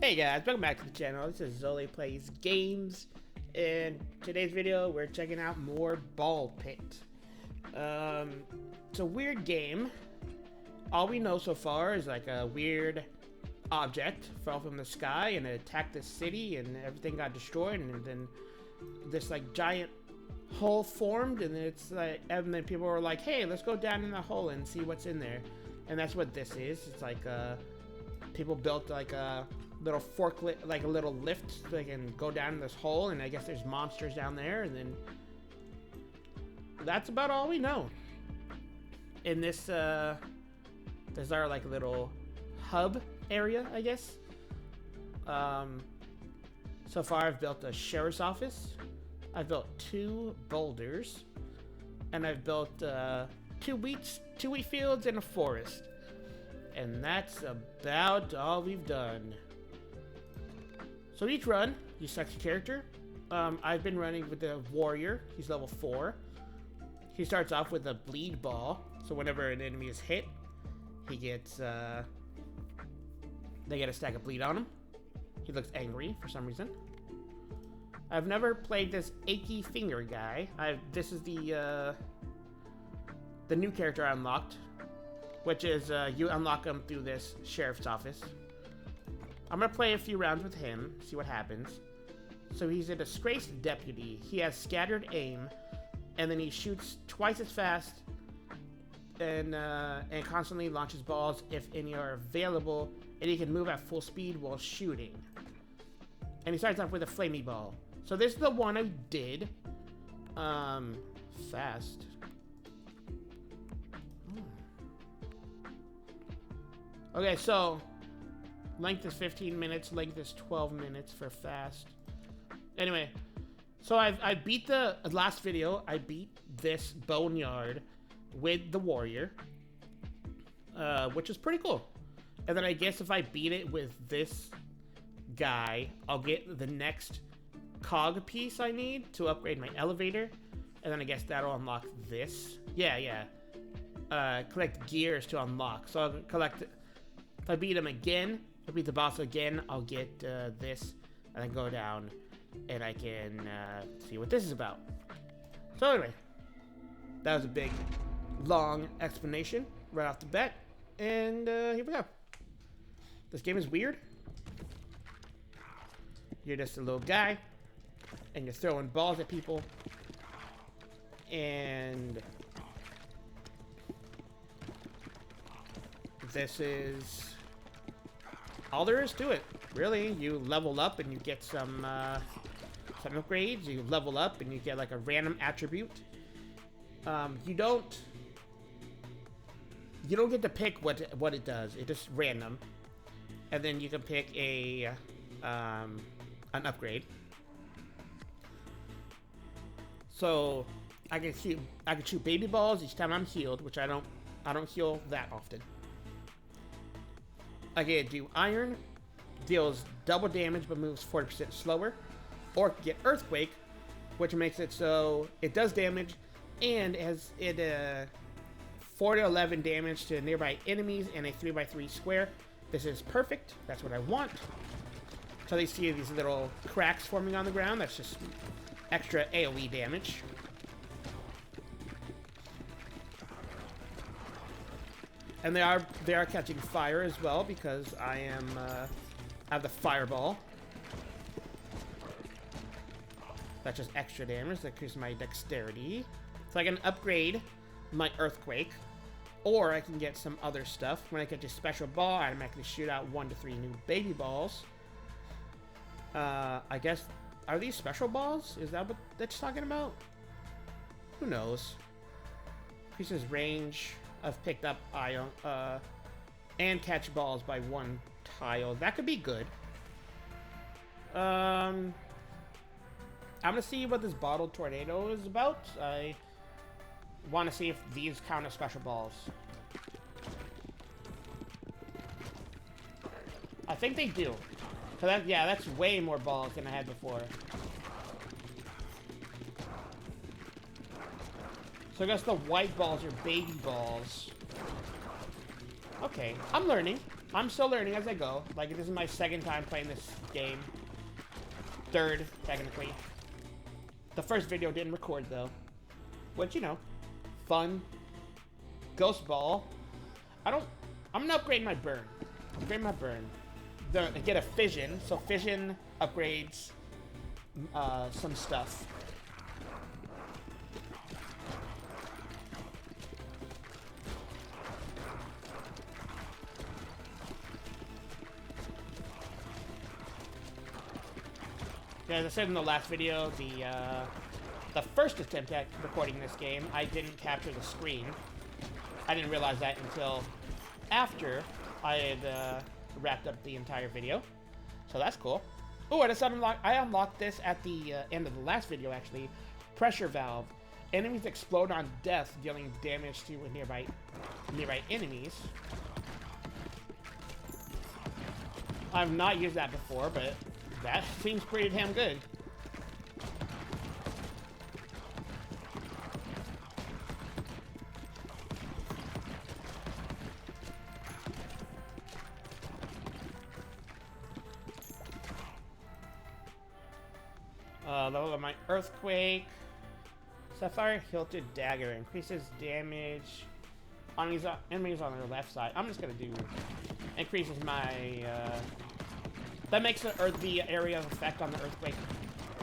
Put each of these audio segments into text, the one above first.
Hey guys, welcome back to the channel. This is ZullyPlaysGames. In today's video, we're checking out more BallxPit. It's a weird game. All we know so far is like a weird object fell from the sky and it attacked the city and everything got destroyed, and then this like giant hole formed, and it's like, and then people were like, hey, let's go down in the hole and see what's in there. And that's what this is. It's like people built like a little forklift, like a little lift, so they can go down in this hole, and I guess there's monsters down there, and then that's about all we know. In this, there's our like little hub area, I guess. So far I've built a sheriff's office, I've built 2 boulders, and I've built 2 wheat fields and a forest. And that's about all we've done. So each run, you select your character. I've been running with the warrior. He's level 4. He starts off with a bleed ball. So whenever an enemy is hit, he gets, they get a stack of bleed on him. He looks angry for some reason. I've never played this achy finger guy. This is the new character I unlocked, which is you unlock him through this sheriff's office. I'm gonna play a few rounds with him, see what happens. So he's a disgraced deputy. He has scattered aim, and then he shoots twice as fast, and constantly launches balls if any are available, and he can move at full speed while shooting. And he starts off with a flamey ball. So this is the one I did. Fast. Okay, so length is 15 minutes, length is 12 minutes for fast. Anyway, so I beat the last video. I beat this boneyard with the warrior, which is pretty cool. And then I guess if I beat it with this guy, I'll get the next cog piece I need to upgrade my elevator, and then I guess that'll unlock this. Yeah. Collect gears to unlock. So I'll collect. If I beat him again, if I beat the boss again, I'll get this, and then go down, and I can see what this is about. So anyway, that was a big, long explanation right off the bat, and here we go. This game is weird. You're just a little guy, and you're throwing balls at people, and this is all there is to it, really. You level up and you get some upgrades. You level up and you get like a random attribute. You don't get to pick what it does. It's just random, and then you can pick a an upgrade. So I can shoot baby balls each time I'm healed, which I don't heal that often. I can do iron, deals double damage but moves 40% slower, or get earthquake, which makes it so it does damage and has 4 to 11 damage to nearby enemies in a 3x3 square. This is perfect. That's what I want. So they see these little cracks forming on the ground. That's just extra AoE damage. And they are catching fire as well, because I have the fireball. That's just extra damage. That increases my dexterity. So I can upgrade my earthquake, or I can get some other stuff. When I get a special ball, I automatically shoot out 1 to 3 new baby balls. I guess, are these special balls? Is that what that's talking about? Who knows? Increases range. I've picked up ion, and catch balls by 1 tile. That could be good. I'm gonna see what this bottled tornado is about. I want to see if these count as special balls. I think they do. So that's way more balls than I had before. So I guess the white balls are baby balls. Okay, I'm learning. I'm still learning as I go. Like, this is my second time playing this game. Third, technically. The first video didn't record, though. Which, you know, fun. Ghost Ball. I'm gonna upgrade my burn. Upgrade my burn. Get a fission. So fission upgrades some stuff. Yeah, as I said in the last video, the first attempt at recording this game, I didn't capture the screen. I didn't realize that until after I had wrapped up the entire video. So that's cool. Oh, I unlocked this at the end of the last video, actually. Pressure valve. Enemies explode on death, dealing damage to nearby enemies. I've not used that before, but that seems pretty damn good. Level of my Earthquake. Sapphire Hilted Dagger increases damage on enemies on their left side. I'm just gonna do increases my that makes the area of effect on the Earthquake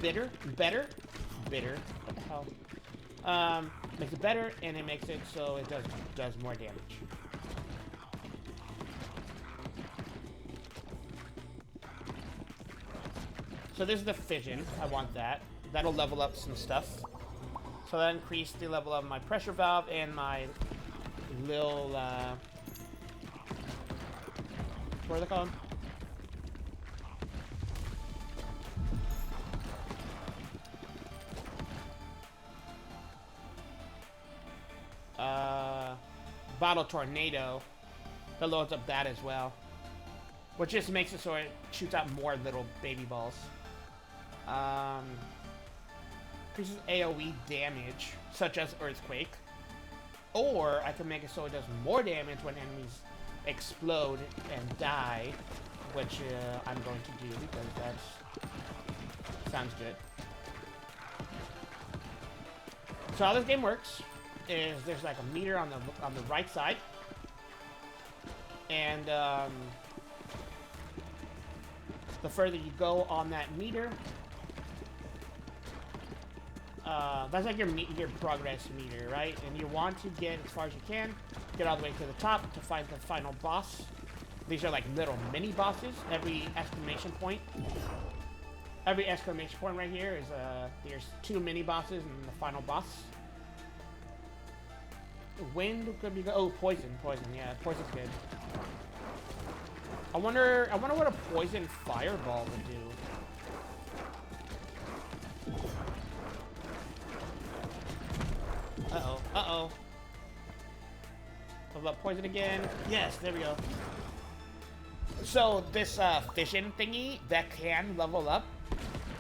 better. What the hell? Makes it better, and it makes it so it does more damage. So this is the fission. I want that. That'll level up some stuff. So that increased the level of my pressure valve and my little, what are they called? Bottle Tornado. That loads up that as well. Which just makes it so it shoots out more little baby balls. Increases AoE damage, such as Earthquake. Or I can make it so it does more damage when enemies explode and die, which I'm going to do because that sounds good. So how this game works is there's like a meter on the right side, and the further you go on that meter, that's like your progress meter, right? And you want to get as far as you can, get all the way to the top to find the final boss. These are like little mini bosses. Every exclamation point right here is there's 2 mini bosses and the final boss. Wind could be good. Oh, poison. Yeah, poison's good. I wonder what a poison fireball would do. Uh-oh. Level up poison again. Yes, there we go. So this fission thingy that can level up,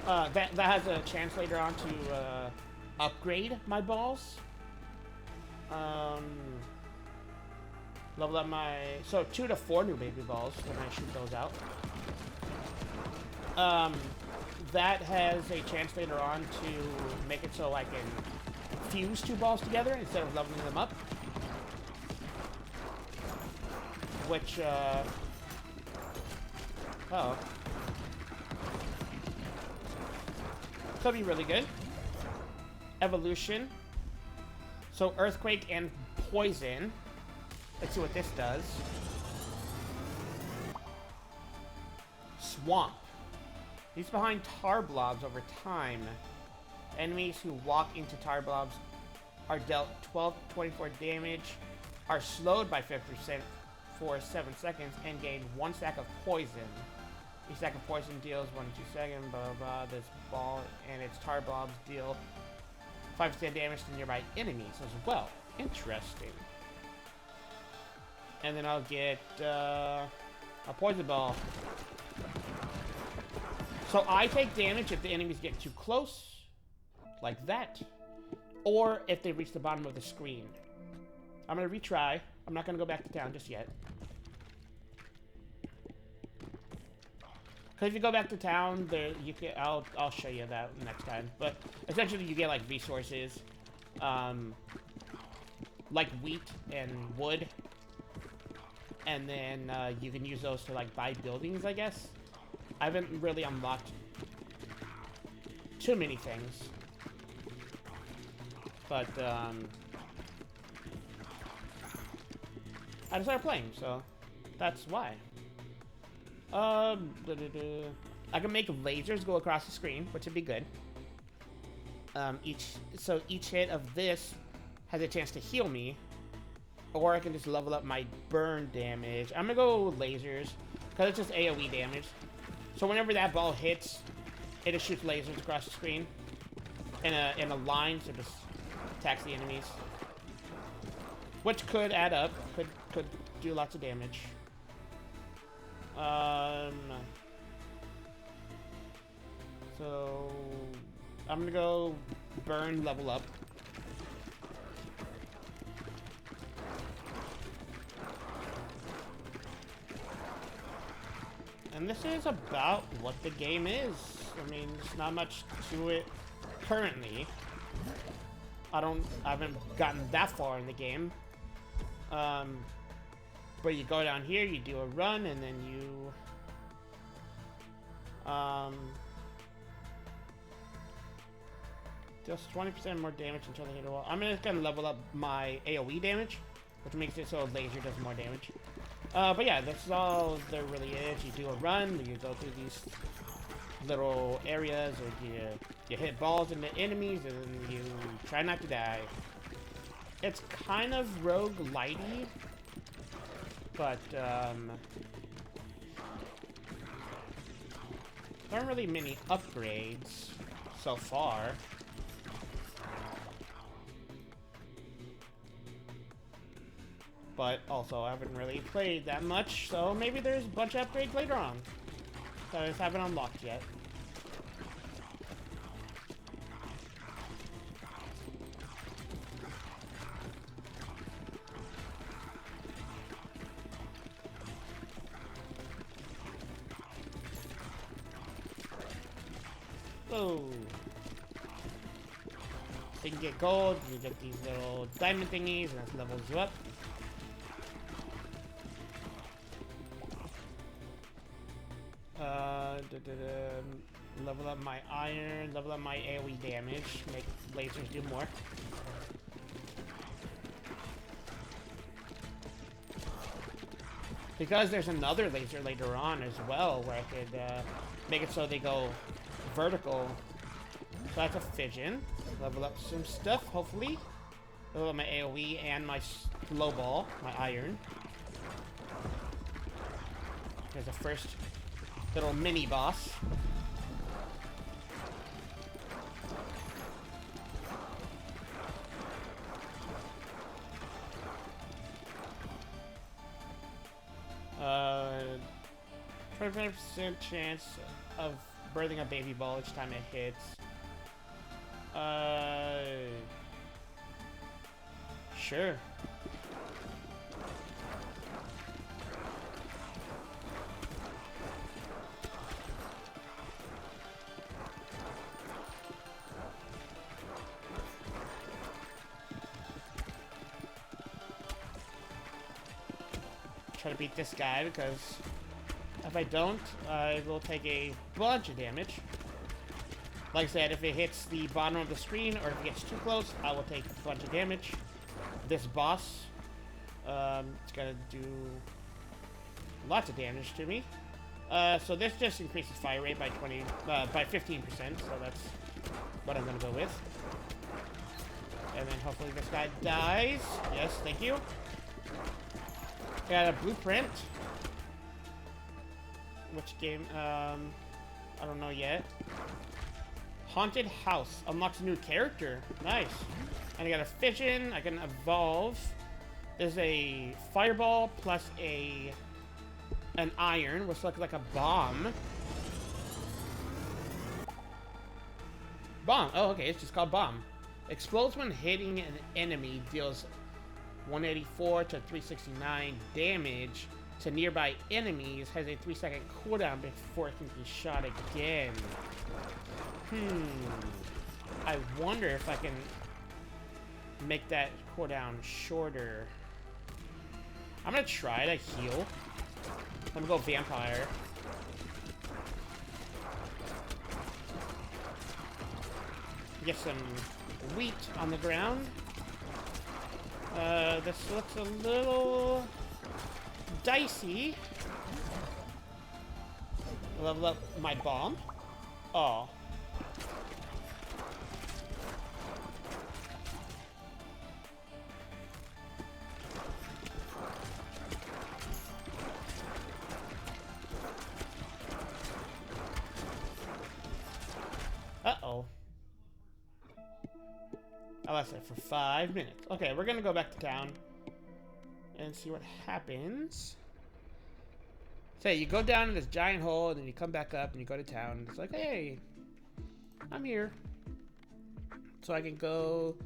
that has a chance later on to upgrade my balls. Level up my 2 to 4 new baby balls when I shoot those out. That has a chance later on to make it so I can fuse 2 balls together instead of leveling them up. Which could be really good. Evolution. So Earthquake and Poison. Let's see what this does. Swamp. Leaves behind tar blobs over time. Enemies who walk into tar blobs are dealt 12 to 24 damage, are slowed by 50% for 7 seconds, and gain 1 stack of poison. Each stack of poison deals 1 to 2 seconds, blah blah blah. This ball and its tar blobs deal 5% damage to nearby enemies as well. Interesting. And then I'll get a poison ball. So I take damage if the enemies get too close, like that, or if they reach the bottom of the screen. I'm gonna retry. I'm not gonna go back to town just yet. Because if you go back to town, there you can. I'll show you that next time. But essentially, you get like resources, like wheat and wood, and then you can use those to like buy buildings, I guess. I haven't really unlocked too many things, but I decided playing, so that's why. I can make lasers go across the screen, which would be good. Each hit of this has a chance to heal me, or I can just level up my burn damage. I'm gonna go lasers because it's just AOE damage. So whenever that ball hits, it just shoots lasers across the screen in a line, so just attacks the enemies, which could add up. Could do lots of damage. So I'm gonna go burn, level up. And this is about what the game is. I mean, there's not much to it currently. I haven't gotten that far in the game. But you go down here, you do a run, and then you does 20% more damage until they hit a wall. I'm just gonna level up my AOE damage, which makes it so a laser does more damage. But yeah, that's all there really is. You do a run, you go through these little areas, or you hit balls into enemies, and then you try not to die. It's kind of roguelite-y, but there aren't really many upgrades so far. But also, I haven't really played that much, so maybe there's a bunch of upgrades later on that I just haven't unlocked yet. Oh. So you can get gold, you get these little diamond thingies, and that levels you up. Level up my iron, level up my AoE damage, make lasers do more. Because there's another laser later on as well, where I could make it so they go vertical. So that's a fission. Level up some stuff, hopefully. Level up my AoE and my slow ball, my iron. There's a first little mini boss. Uh, 25% chance of birthing a baby ball each time it hits. Sure. Try to beat this guy, because if I don't, I will take a bunch of damage. Like I said, if it hits the bottom of the screen, or if it gets too close, I will take a bunch of damage. This boss, it's gonna do lots of damage to me. So this just increases fire rate by 15%, so that's what I'm gonna go with. And then hopefully this guy dies. Yes, thank you. Got a blueprint. Which game? I don't know yet. Haunted House unlocks a new character. Nice. And I got a fission. I can evolve. There's a fireball plus an iron, which looks like a bomb. Bomb. Oh, okay. It's just called bomb. Explodes when hitting an enemy. Deals 184 to 369 damage. to nearby enemies has a 3-second cooldown before it can be shot again. I wonder if I can make that cooldown shorter. I'm gonna try to heal. I'm gonna go vampire. Get some wheat on the ground. This looks a little dicey. Level up my bomb. Oh. Uh-oh. I lost it for 5 minutes. Okay, we're gonna go back to town and see what happens. So you go down in this giant hole, and then you come back up, and you go to town. And it's like, hey, I'm here. So I can go.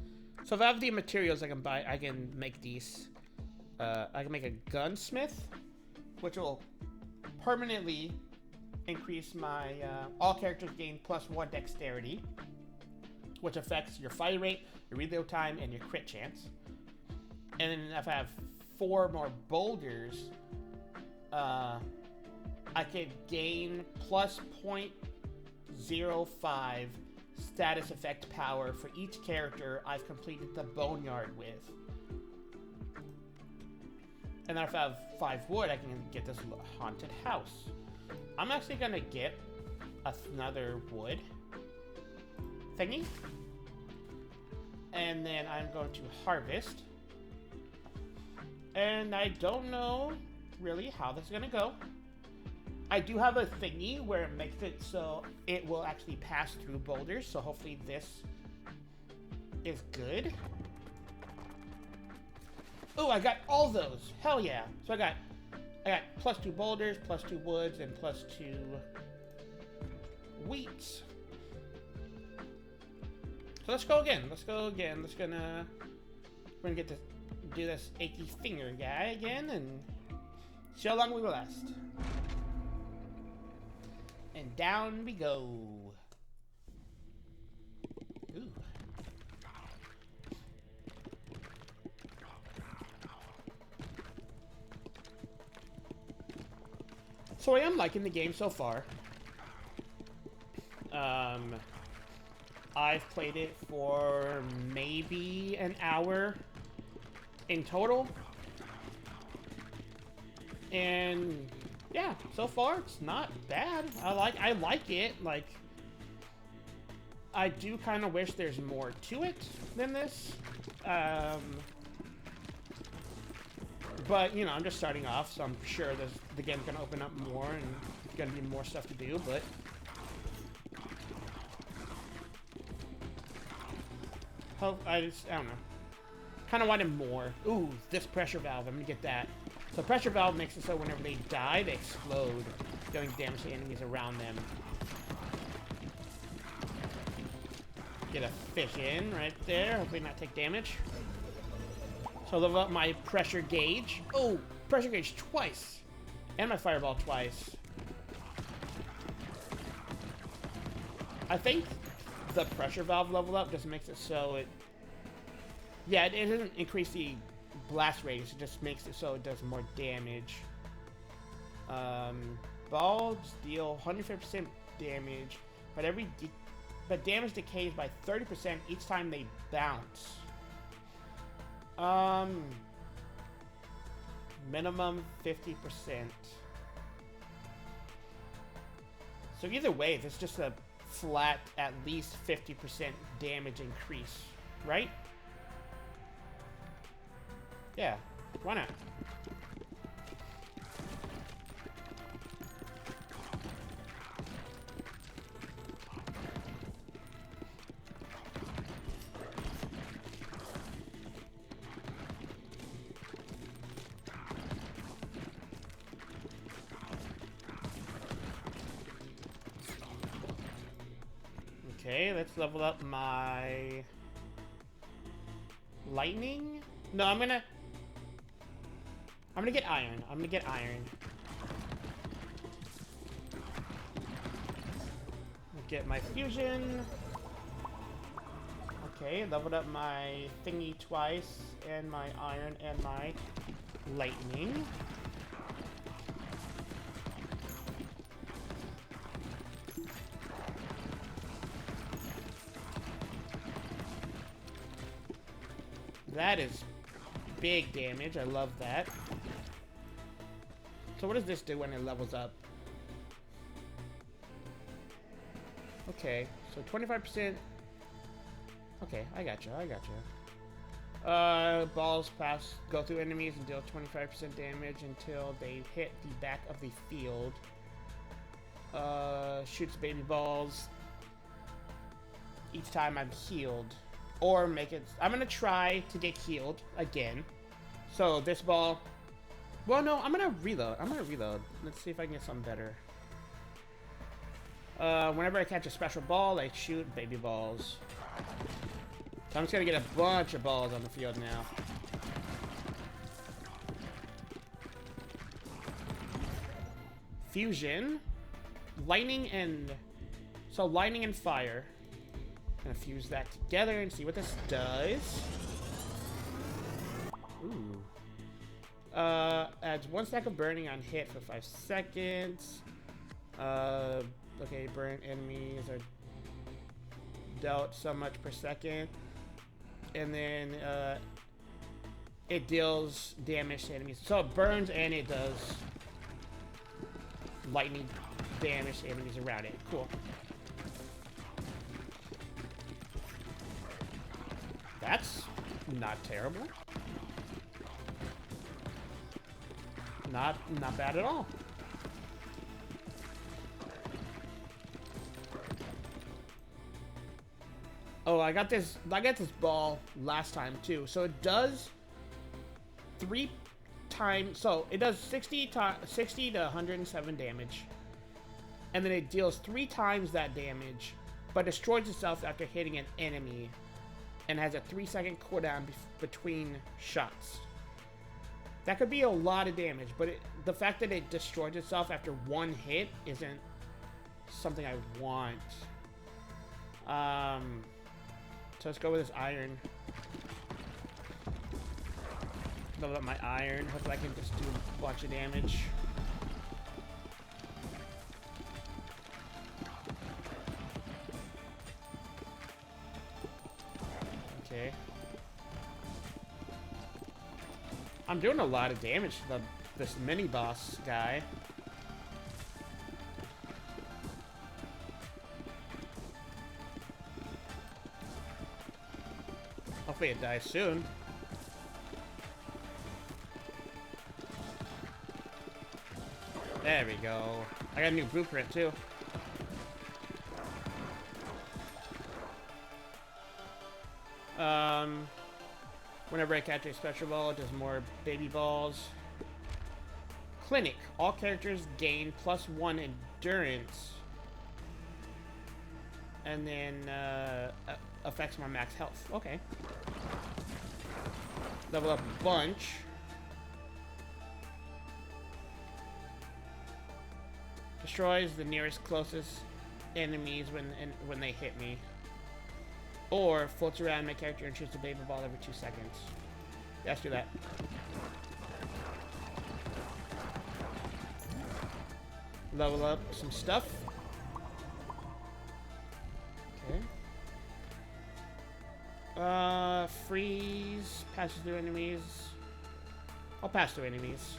So if I have the materials, I can buy. I can make these. I can make a gunsmith, which will permanently increase my. All characters gain +1 dexterity, which affects your fire rate, your reload time, and your crit chance. And then if I have 4 more boulders, I could gain +0.05 status effect power for each character I've completed the boneyard with. And then if I have 5 wood, I can get this haunted house. I'm actually gonna get another wood thingy. And then I'm going to harvest. And I don't know really how this is gonna go. I do have a thingy where it makes it so it will actually pass through boulders, so hopefully this is good. Oh, I got all those. Hell yeah. So I got +2 boulders, +2 woods, and +2 wheats. So let's go again. Let's go again. We're gonna get to do this achy finger guy again and see how long we will last. And down we go. Ooh. So I am liking the game so far. I've played it for maybe an hour in total. And yeah, so far it's not bad. I like it. Like, I do kind of wish there's more to it than this. But you know, I'm just starting off, so I'm sure the game's gonna open up more and there's gonna be more stuff to do. But I don't know. Kind of wanted more. Ooh, this pressure valve. I'm gonna get that. So pressure valve makes it so whenever they die, they explode, doing damage to enemies around them. Get a fish in right there. Hopefully not take damage. So level up my pressure gauge. Oh, pressure gauge twice. And my fireball twice. I think the pressure valve level up just makes it so it... Yeah, it doesn't increase the blast radius, it just makes it so it does more damage. Bulbs deal 150% damage, but damage decays by 30% each time they bounce. Minimum 50%. So either way, it's just a flat at least 50% damage increase, right? Yeah, why not? Okay, let's level up my lightning. No, I'm gonna I'm gonna get iron. I'm gonna get iron. Get my fusion. Okay, leveled up my thingy twice, and my iron, and my lightning. That is big damage. I love that. So what does this do when it levels up? Okay, so 25%. Okay, I gotcha, I gotcha. Balls go through enemies and deal 25% damage until they hit the back of the field. Shoots baby balls each time I'm healed. Or make it... I'm gonna try to get healed again. So this ball... Well, no, I'm gonna reload. Let's see if I can get something better. Whenever I catch a special ball, I shoot baby balls. So I'm just gonna get a bunch of balls on the field now. Fusion. Lightning and... So lightning and fire. Gonna fuse that together and see what this does. Ooh. Adds 1 stack of burning on hit for 5 seconds. Okay, burn enemies are dealt so much per second. And then, it deals damage to enemies. So it burns and it does lightning damage to enemies around it. Cool. That's not terrible. Not bad at all. Oh, I got this ball last time too. So it does 3 times. So it does 60 to 107 damage, and then it deals 3 times that damage, but destroys itself after hitting an enemy, and has a 3-second cooldown between shots. That could be a lot of damage, but the fact that it destroys itself after 1 hit isn't something I want. So let's go with this iron. Level up my iron. Hopefully I can just do a bunch of damage. Okay. I'm doing a lot of damage to this mini boss guy. Hopefully it dies soon. There we go. I got a new blueprint too. Whenever I catch a special ball, it does more baby balls. Clinic. All characters gain +1 endurance. And then affects my max health. Okay. Level up a bunch. Destroys the nearest closest enemies when they hit me. Or floats around my character and shoots a baby ball every 2 seconds. Yeah, let's do that. Level up some stuff. Okay. Freeze. Passes through enemies. I'll pass through enemies.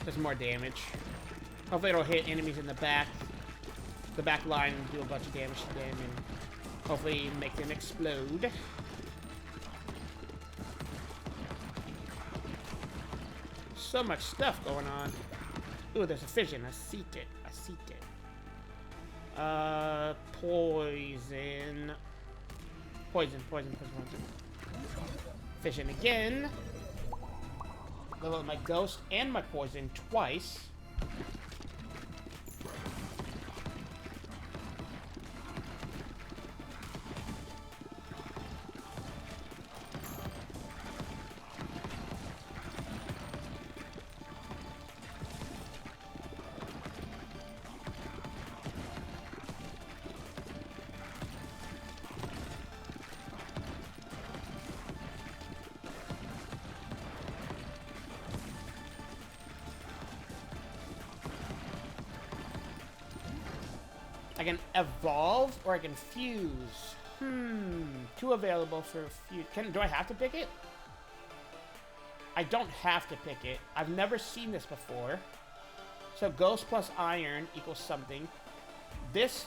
Does more damage. Hopefully it'll hit enemies in the back line and do a bunch of damage to them and hopefully make them explode. So much stuff going on. Ooh, there's a fission. I seek it. Poison. Poison. Fission again. Level up my ghost and my poison twice. I can evolve or I can fuse. 2 available for fuse. Do I have to pick it? I don't have to pick it. I've never seen this before. So ghost plus iron equals something. This,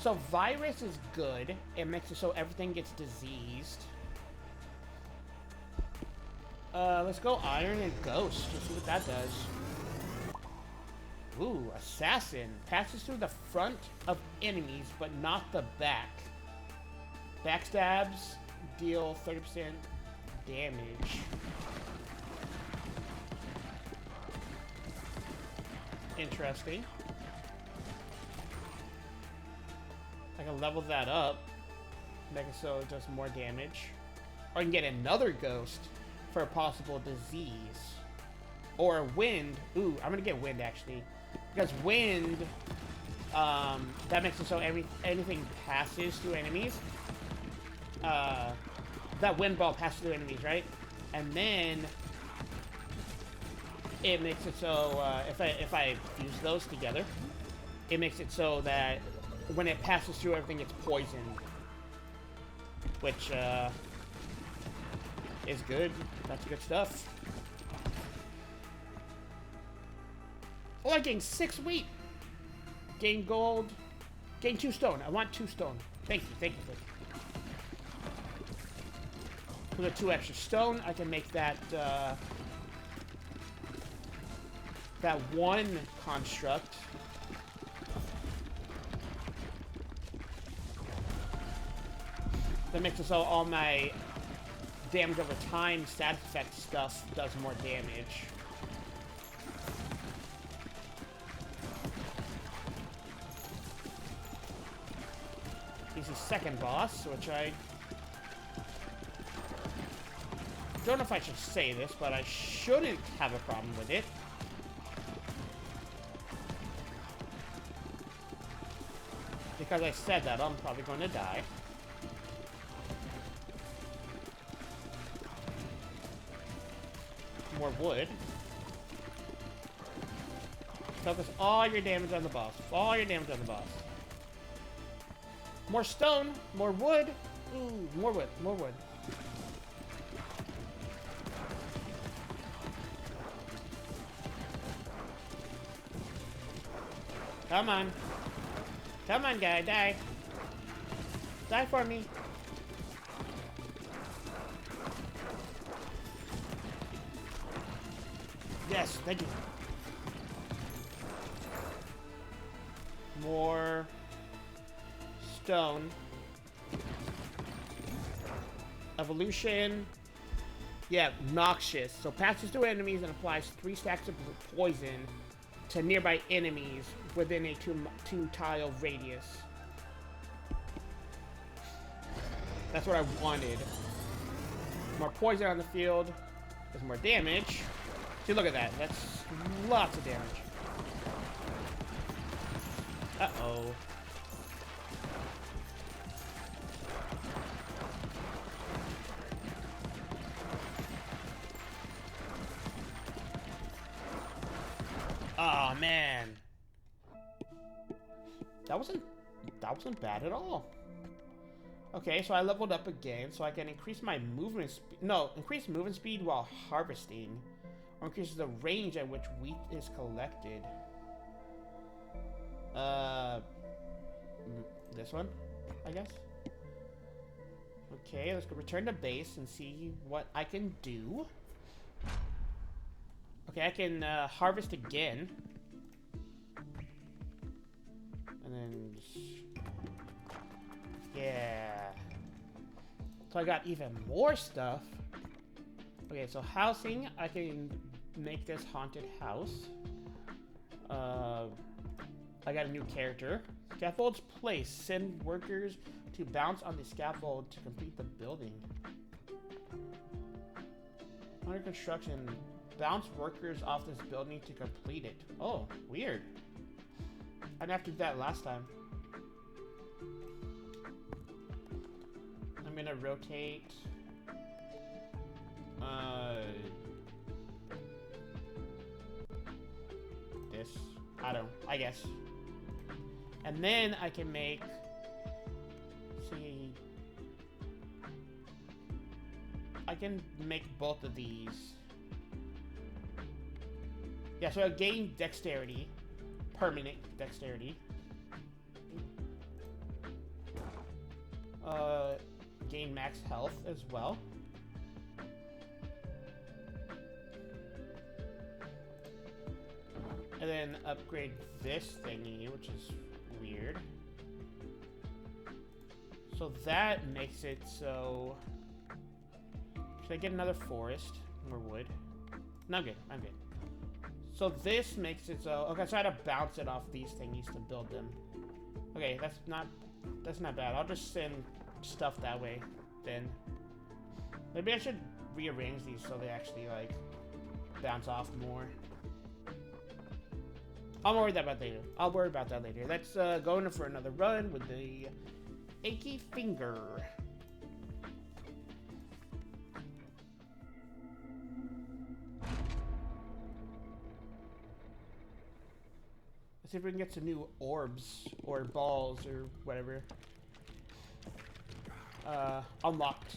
so virus is good. It makes it so everything gets diseased. Let's go iron and ghost. Let's see what that does. Ooh, assassin. Passes through the front of enemies, but not the back. Backstabs deal 30% damage. Interesting. I can level that up. Make it so it does more damage. Or I can get another ghost for a possible disease. Or wind. Ooh, I'm gonna get wind actually. Because wind, that makes it so anything passes through enemies. That wind ball passes through enemies, right? And then it makes it so if I fuse those together, it makes it so that when it passes through everything, it's poisoned, which is good. That's good stuff. Oh, I gained 6 wheat. Gain gold. Gain 2 stone. I want 2 stone. Thank you, thank you, thank you. With 2 extra stone, I can make that that 1 construct. That makes it so all my damage over time stat effect stuff does more damage. He's the second boss, which I don't know if I should say this, but I shouldn't have a problem with it. Because I said that, I'm probably going to die. More wood. Focus all your damage on the boss. All your damage on the boss. More stone. More wood. Ooh, more wood. More wood. Come on. Come on, guy. Die. Die for me. Yes, thank you. More stone. Evolution. Yeah, noxious. So passes through enemies and applies 3 stacks of poison to nearby enemies within a 2 tile radius. That's what I wanted. More poison on the field. There's more damage. See, look at that. That's lots of damage. Uh-oh. Oh, man. That wasn't bad at all. Okay, so I leveled up again, so I can increase my movement speed. No, increase movement speed while harvesting. Or increases the range at which wheat is collected. This one, I guess. Okay, let's go return to base and see what I can do. Okay, I can harvest again. And then yeah. So I got even more stuff. Okay, so housing, I can make this haunted house. I got a new character. Scaffolds place. Send workers to bounce on the scaffold to complete the building. Under construction. Bounce workers off this building to complete it. Oh, weird. I didn't have to do that last time. I'm gonna rotate. This. I guess. And then I can make... See... I can make both of these. Yeah, so I gain dexterity. Permanent dexterity. Gain max health as well. And then upgrade this thingy, which is weird. So that makes it so... Should I get another forest? More wood? No, I'm good. I'm good. So this makes it so... Okay, so I had to bounce it off these thingies to build them. Okay, that's not bad. I'll just send stuff that way, then. Maybe I should rearrange these so they actually, like, bounce off more. I'll worry about that later. I'll worry about that later. Let's go in for another run with the achy finger. Let's see if we can get some new orbs or balls or whatever. Unlocked.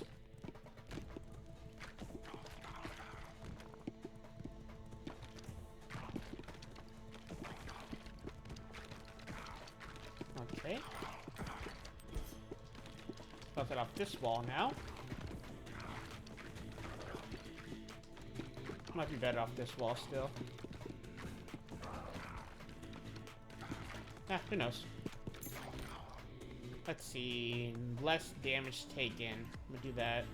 Okay. Bounce it off this wall now. Might be better off this wall still. Who knows? Let's see. Less damage taken. I'm gonna do that.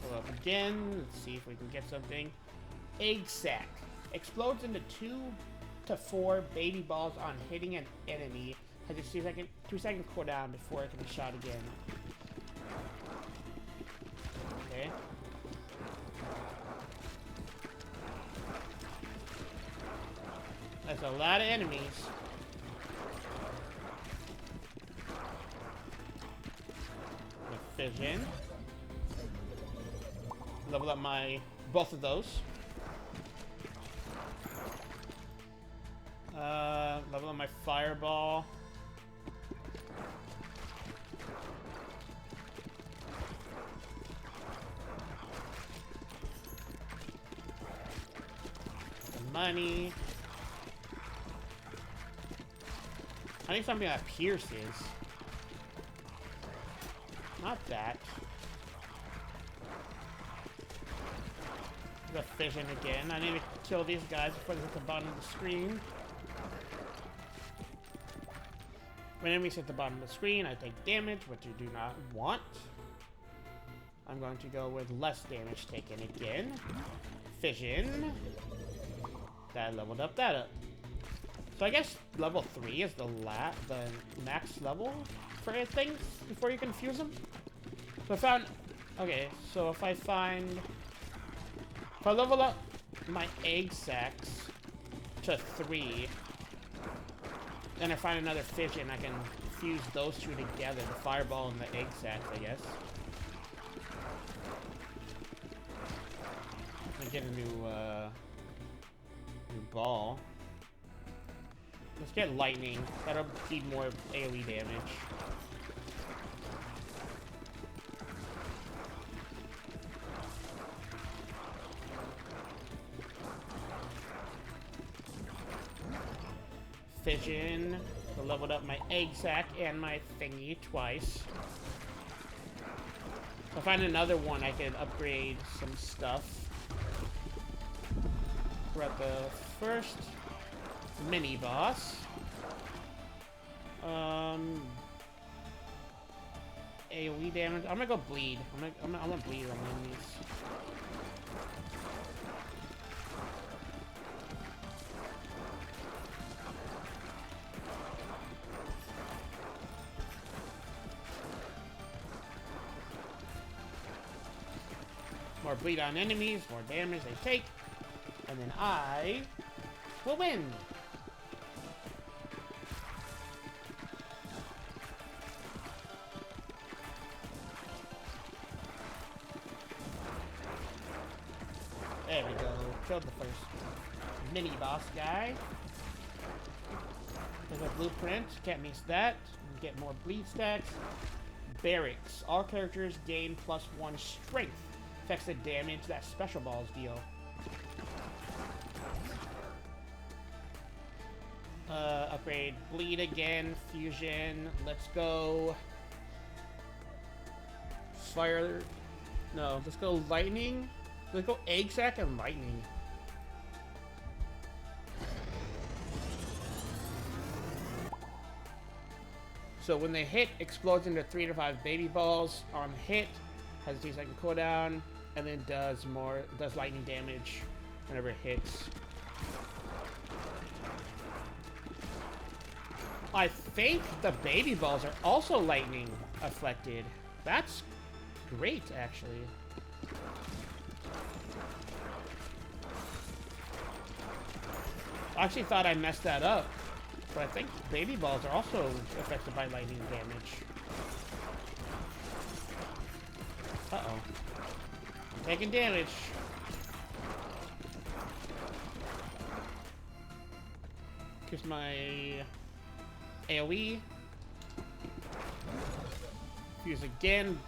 Pull up again. Let's see if we can get something. Egg sac. Explodes into 2 to 4 baby balls on hitting an enemy. Has a 2-second cooldown before it can be shot again. Okay. That's a lot of enemies. Fission. Level up both of those. Level up my fireball. Money. I need something that pierces. Not that. The fission again. I need to kill these guys before they hit the bottom of the screen. When enemies hit the bottom of the screen, I take damage, which you do not want. I'm going to go with less damage taken again. Fission. That leveled up that up. So I guess level 3 is the max level for things before you confuse them. So I found... Okay, so if I level up my egg sacs to 3, then I find another fission, I can fuse those two together, the fireball and the egg sacs, I guess. I get a new ball. Let's get lightning. That'll be more AoE damage. Fission. So leveled up my egg sac and my thingy twice. If I find another one, I can upgrade some stuff. We're at the first mini boss. AoE damage. I'm gonna go bleed. I'm gonna bleed on enemies. More bleed on enemies, more damage they take, and then I will win. There we go. Killed the first mini boss guy. There's a blueprint. Can't miss that. Get more bleed stacks. Barracks. All characters gain +1 strength. Affects the damage that special balls deal. Upgrade bleed again. Fusion. Let's go. Fire. No, let's go lightning. Let's go egg sack and lightning. So when they hit, explodes into 3 to 5 baby balls. On hit, has a 2-second cooldown, and then does lightning damage whenever it hits. I think the baby balls are also lightning affected. That's great, actually. I actually thought I messed that up. But I think baby balls are also affected by lightning damage. Uh-oh. Taking damage. Here's my AoE. Fuse again.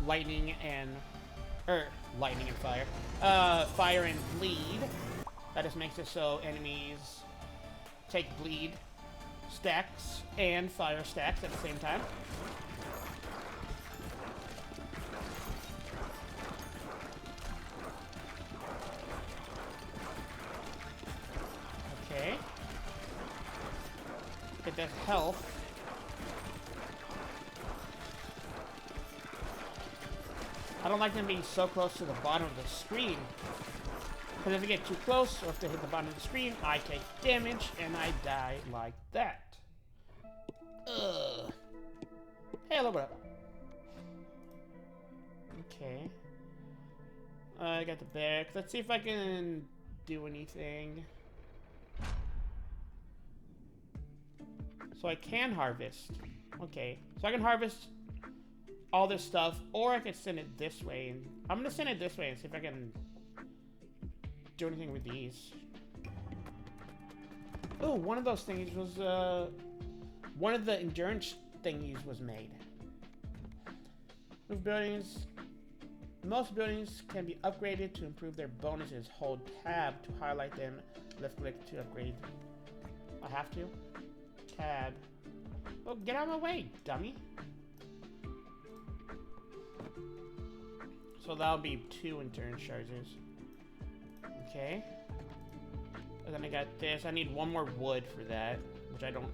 Lightning and fire. Fire and bleed. That just makes it so enemies take bleed stacks and fire stacks at the same time. Okay. Get that health. I don't like them being so close to the bottom of the screen. Because if they get too close, or if they hit the bottom of the screen, I take damage and I die like that. Ugh. Hey, hello, what up? Okay. I got the back. Let's see if I can do anything. So I can harvest. Okay. So I can harvest all this stuff, or I could send it this way. And I'm gonna send it this way and see if I can do anything with these. Oh, one of those thingies was, one of the endurance thingies was made. Move buildings. Most buildings can be upgraded to improve their bonuses. Hold tab to highlight them. Left click to upgrade. I have to? Tab. Well, get out of my way, dummy. So that'll be 2 endurance charges. Okay. And then I got this. I need 1 more wood for that, which I don't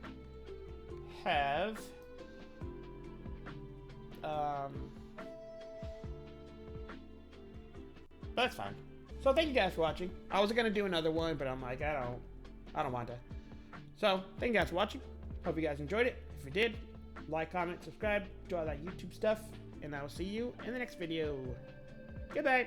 have. But that's fine. So thank you guys for watching. I was gonna do another one, but I'm like, I don't want to. So thank you guys for watching. Hope you guys enjoyed it. If you did, like, comment, subscribe, do all that YouTube stuff, and I will see you in the next video. Goodbye.